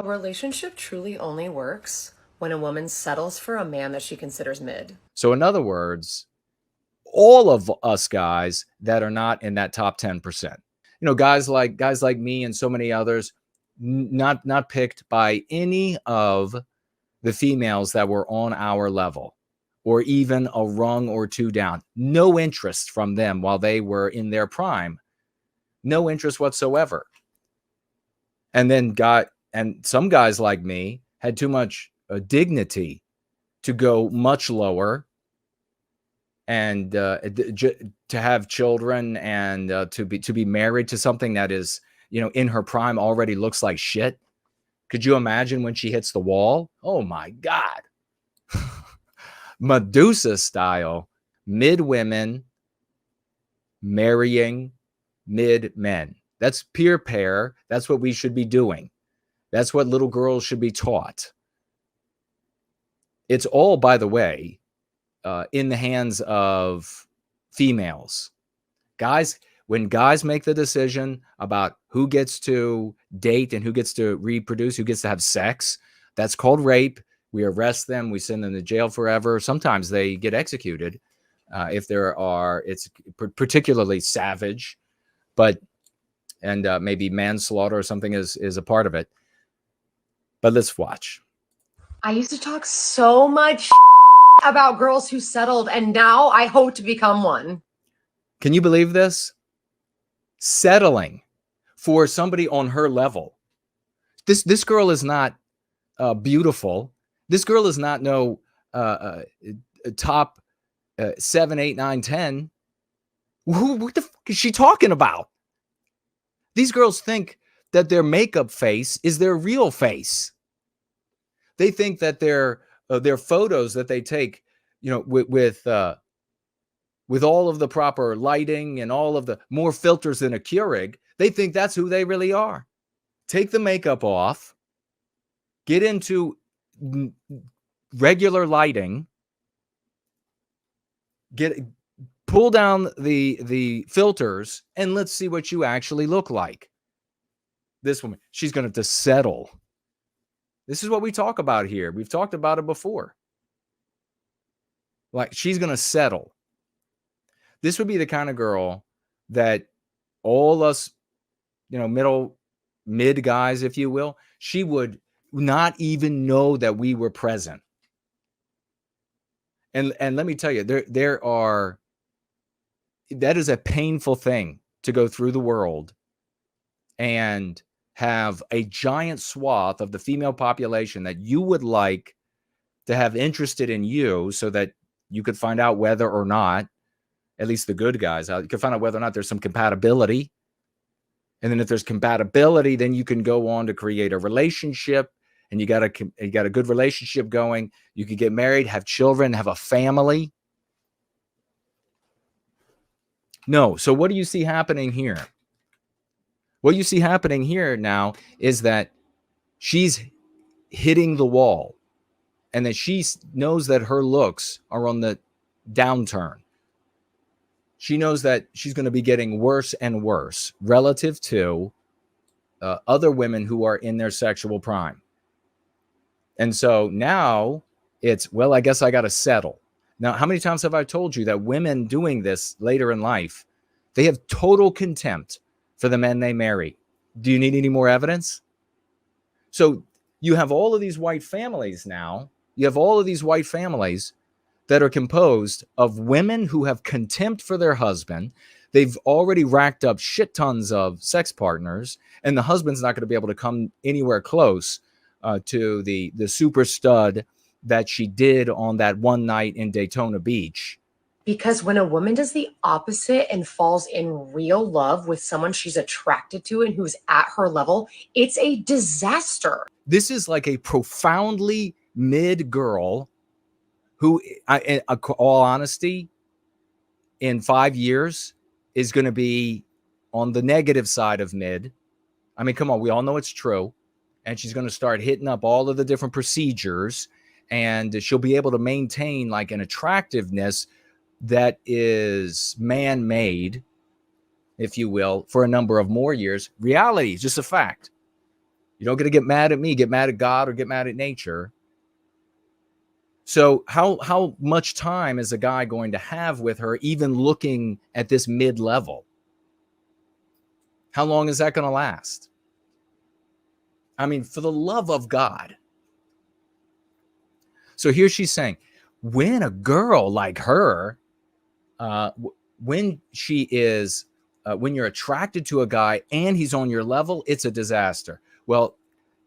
A relationship truly only works when a woman settles for a man that she considers mid. So, in other words, all of us guys that are not in that top 10%, guys like me and so many others, not picked by any of the females that were on our level or even a rung or two down. No interest from them while they were in their prime. No interest whatsoever. And some guys like me had too much dignity to go much lower and to have children and to be married to something that is, in her prime already looks like shit. Could you imagine when she hits the wall? Oh my God. Medusa style, mid women marrying mid men. That's peer pair. That's what we should be doing. That's what little girls should be taught. It's all, by the way, in the hands of females. Guys, when guys make the decision about who gets to date and who gets to reproduce, who gets to have sex, that's called rape. We arrest them. We send them to jail forever. Sometimes they get executed if it's particularly savage, and maybe manslaughter or something is a part of it. But let's watch. I used to talk so much about girls who settled, and now I hope to become one. Can you believe this? Settling for somebody on her level. This girl is not beautiful. This girl is not no top 7, 8, 9, 10. What the fuck is she talking about? These girls think that their makeup face is their real face. They think that their photos that they take, with all of the proper lighting and all of the more filters than a Keurig, they think that's who they really are. Take the makeup off, get into regular lighting, pull down the filters, and let's see what you actually look like. This woman, she's going to settle. This is what we talk about here. We've talked about it before. Like, she's going to settle. This would be the kind of girl that all us, mid guys, if you will, she would not even know that we were present. And let me tell you, that is a painful thing to go through the world and have a giant swath of the female population that you would like to have interested in you so that you could find out whether or not, at least the good guys, you could find out whether or not there's some compatibility. And then if there's compatibility, then you can go on to create a relationship, and you got a good relationship going. You could get married, have children, have a family. No. So what do you see happening here? What you see happening here now is that she's hitting the wall, and that she knows that her looks are on the downturn. She knows that she's going to be getting worse and worse relative to other women who are in their sexual prime. And so now it's, well, I guess I got to settle. Now, how many times have I told you that women doing this later in life, they have total contempt for the men they marry? Do you need any more evidence? So you have all of these white families now. You have all of these white families that are composed of women who have contempt for their husband. They've already racked up shit tons of sex partners, and the husband's not going to be able to come anywhere close to the super stud that she did on that one night in Daytona Beach. Because when a woman does the opposite and falls in real love with someone she's attracted to and who's at her level, it's a disaster. This is like a profoundly mid girl who, in all honesty, in 5 years is going to be on the negative side of mid. I mean, come on, we all know it's true. And she's going to start hitting up all of the different procedures, and she'll be able to maintain like an attractiveness that is man-made, if you will, for a number of more years. Reality is just a fact. You don't get to get mad at me, get mad at God, or get mad at nature. So how much time is a guy going to have with her, even looking at this mid-level? How long is that going to last? I mean, for the love of God. So here she's saying, when a girl like her, when she is, when you're attracted to a guy and he's on your level, it's a disaster. Well,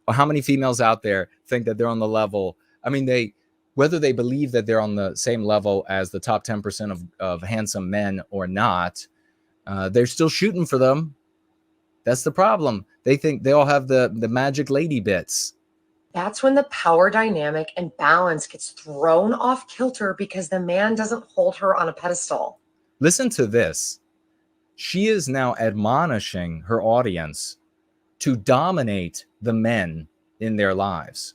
how many females out there think that they're on the level? I mean, whether they believe that they're on the same level as the top 10% of handsome men or not, they're still shooting for them. That's the problem. They think they all have the magic lady bits. That's when the power dynamic and balance gets thrown off kilter because the man doesn't hold her on a pedestal. Listen to this. She is now admonishing her audience to dominate the men in their lives,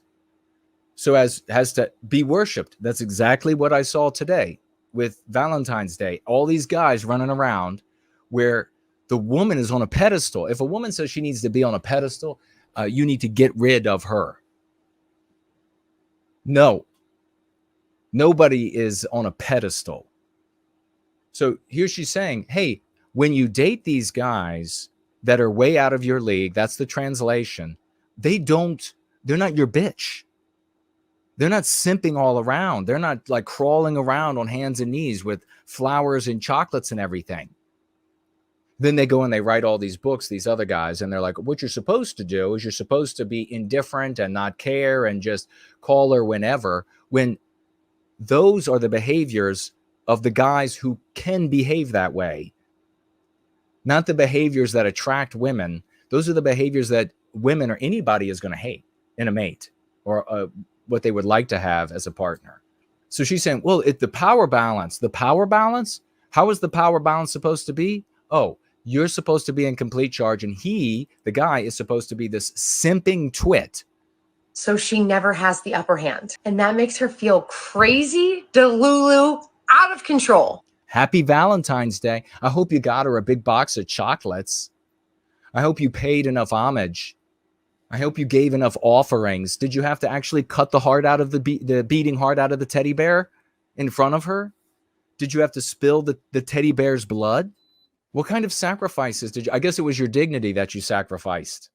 so as to be worshipped. That's exactly what I saw today with Valentine's Day. All these guys running around where the woman is on a pedestal. If a woman says she needs to be on a pedestal, you need to get rid of her. No, nobody is on a pedestal. So here she's saying, hey, when you date these guys that are way out of your league, that's the translation, they're not your bitch. They're not simping all around. They're not like crawling around on hands and knees with flowers and chocolates and everything. Then they go and they write all these books, these other guys, and they're like, what you're supposed to do is you're supposed to be indifferent and not care and just call her whenever, when those are the behaviors of the guys who can behave that way. Not the behaviors that attract women. Those are the behaviors that women or anybody is going to hate in a mate, or what they would like to have as a partner. So she's saying, well, the power balance, how is the power balance supposed to be? Oh, you're supposed to be in complete charge, and the guy, is supposed to be this simping twit. So she never has the upper hand. And that makes her feel crazy, delulu, out of control. Happy Valentine's Day. I hope you got her a big box of chocolates. I hope you paid enough homage. I hope you gave enough offerings. Did you have to actually cut the heart out of the beating heart out of the teddy bear in front of her? Did you have to spill the teddy bear's blood? What kind of sacrifices did you? I guess it was your dignity that you sacrificed.